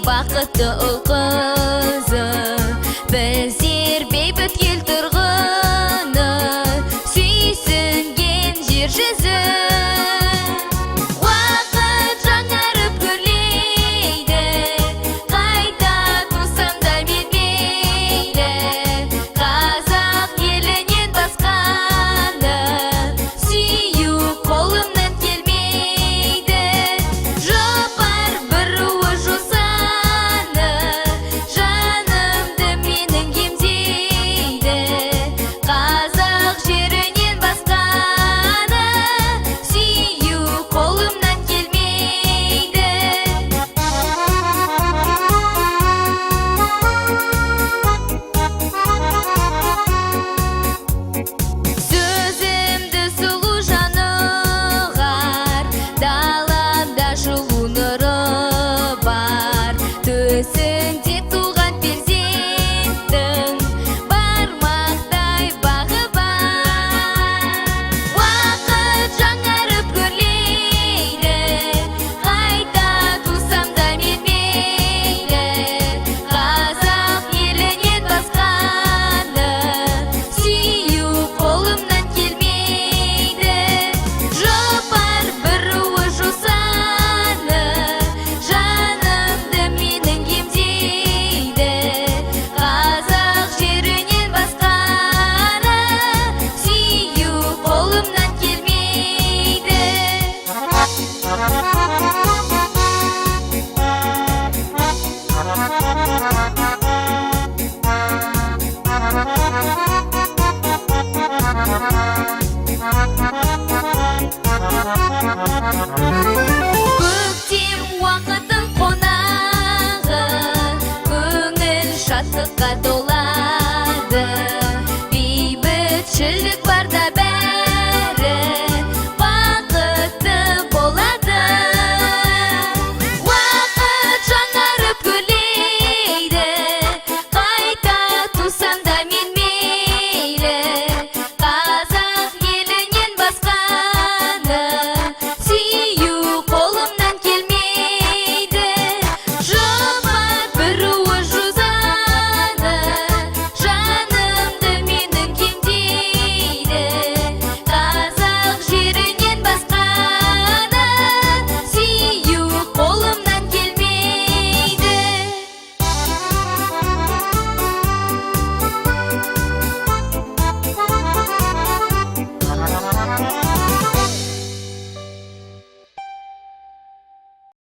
Бақытты ұл қызы, біздер бейбіт ел тұрғыны, сүйсінген жер жүзі. Уақыт жаңарып көрлейді, қайта тусам да мен мейлі. Қазақ елінен басқаны сүю қолымнан келмейді. Жопар бір руы жуса, көктем уақытын қонағы, көңіл шаттыққа толады. Бейбітшілік барда